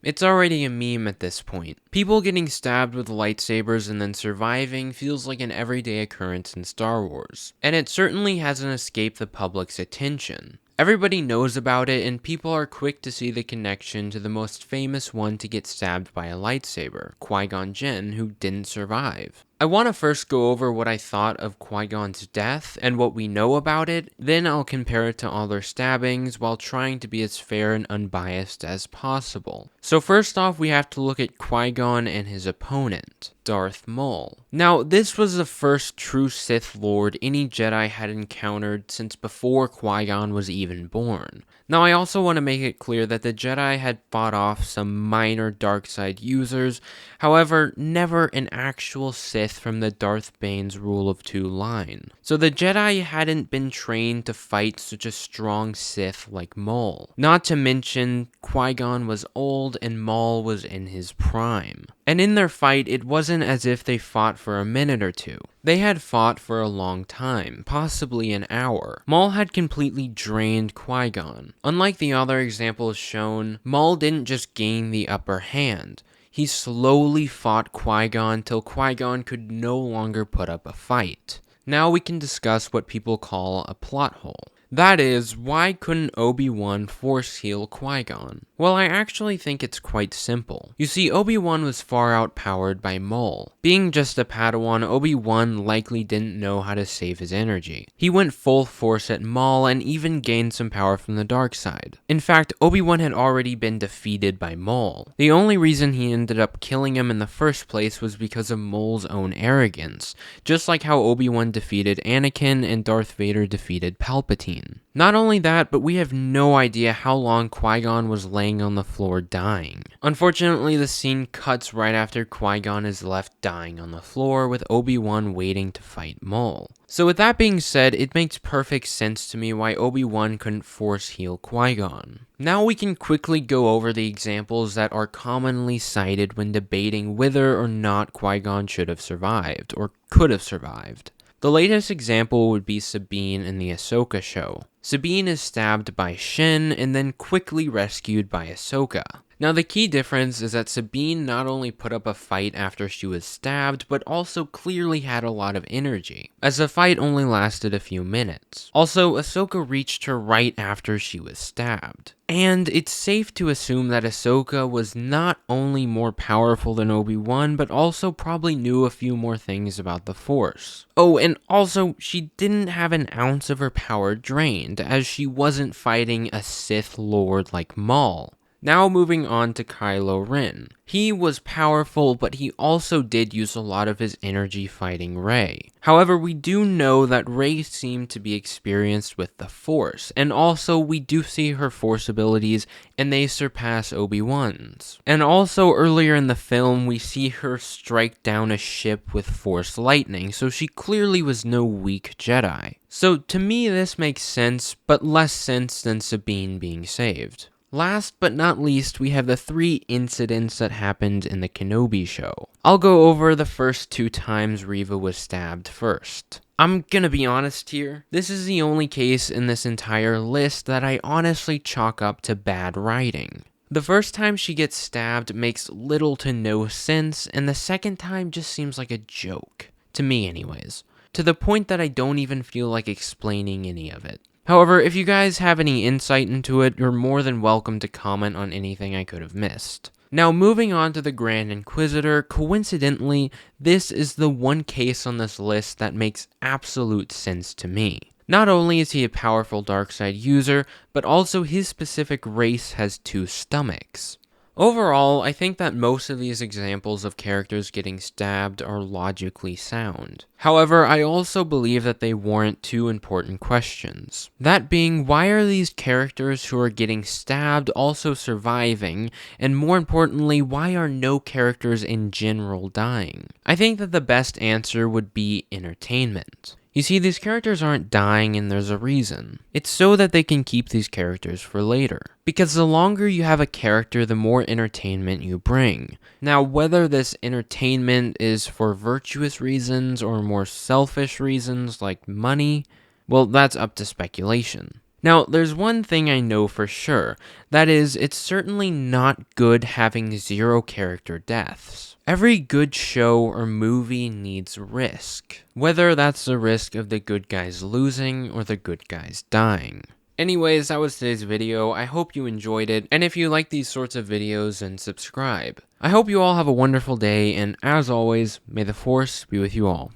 It's already a meme at this point. People getting stabbed with lightsabers and then surviving feels like an everyday occurrence in Star Wars, and it certainly hasn't escaped the public's attention. Everybody knows about it, and people are quick to see the connection to the most famous one to get stabbed by a lightsaber, Qui-Gon Jinn, who didn't survive. I want to first go over what I thought of Qui-Gon's death and what we know about it, then I'll compare it to other stabbings while trying to be as fair and unbiased as possible. So first off, we have to look at Qui-Gon and his opponent, Darth Maul. Now, this was the first true Sith Lord any Jedi had encountered since before Qui-Gon was even born. Now, I also want to make it clear that the Jedi had fought off some minor dark side users, however, never an actual Sith from the Darth Bane's Rule of Two line. So the Jedi hadn't been trained to fight such a strong Sith like Maul. Not to mention, Qui-Gon was old and Maul was in his prime. And in their fight, it wasn't as if they fought for a minute or two. They had fought for a long time, possibly an hour. Maul had completely drained Qui-Gon. Unlike the other examples shown, Maul didn't just gain the upper hand. He slowly fought Qui-Gon till Qui-Gon could no longer put up a fight. Now we can discuss what people call a plot hole. That is, why couldn't Obi-Wan force heal Qui-Gon? Well, I actually think it's quite simple. You see, Obi-Wan was far outpowered by Maul. Being just a Padawan, Obi-Wan likely didn't know how to save his energy. He went full force at Maul and even gained some power from the dark side. In fact, Obi-Wan had already been defeated by Maul. The only reason he ended up killing him in the first place was because of Maul's own arrogance, just like how Obi-Wan defeated Anakin and Darth Vader defeated Palpatine. Not only that, but we have no idea how long Qui-Gon was laying on the floor dying. Unfortunately, the scene cuts right after Qui-Gon is left dying on the floor, with Obi-Wan waiting to fight Maul. So with that being said, it makes perfect sense to me why Obi-Wan couldn't force heal Qui-Gon. Now we can quickly go over the examples that are commonly cited when debating whether or not Qui-Gon should have survived, or could have survived. The latest example would be Sabine in the Ahsoka show. Sabine is stabbed by Shin and then quickly rescued by Ahsoka. Now the key difference is that Sabine not only put up a fight after she was stabbed, but also clearly had a lot of energy, as the fight only lasted a few minutes. Also, Ahsoka reached her right after she was stabbed. And it's safe to assume that Ahsoka was not only more powerful than Obi-Wan, but also probably knew a few more things about the Force. Oh, and also, she didn't have an ounce of her power drained, as she wasn't fighting a Sith Lord like Maul. Now moving on to Kylo Ren. He was powerful, but he also did use a lot of his energy fighting Rey. However, we do know that Rey seemed to be experienced with the Force, and also we do see her Force abilities, and they surpass Obi-Wan's. And also earlier in the film, we see her strike down a ship with Force lightning, so she clearly was no weak Jedi. So to me, this makes sense, but less sense than Sabine being saved. Last but not least, we have the 3 incidents that happened in the Kenobi show. I'll go over the first 2 times Reva was stabbed first. I'm gonna be honest here, this is the only case in this entire list that I honestly chalk up to bad writing. The first time she gets stabbed makes little to no sense, and the second time just seems like a joke. To me anyways. To the point that I don't even feel like explaining any of it. However, if you guys have any insight into it, you're more than welcome to comment on anything I could have missed. Now, moving on to the Grand Inquisitor, coincidentally, this is the one case on this list that makes absolute sense to me. Not only is he a powerful dark side user, but also his specific race has 2 stomachs. Overall, I think that most of these examples of characters getting stabbed are logically sound. However, I also believe that they warrant 2 important questions. That being, why are these characters who are getting stabbed also surviving? And more importantly, why are no characters in general dying? I think that the best answer would be entertainment. You see, these characters aren't dying and there's a reason. It's so that they can keep these characters for later. Because the longer you have a character, the more entertainment you bring. Now, whether this entertainment is for virtuous reasons or more selfish reasons like money, well, that's up to speculation. Now, there's one thing I know for sure. That is, it's certainly not good having 0 character deaths. Every good show or movie needs risk. Whether that's the risk of the good guys losing or the good guys dying. Anyways, that was today's video. I hope you enjoyed it. And if you like these sorts of videos, then subscribe. I hope you all have a wonderful day. And as always, may the Force be with you all.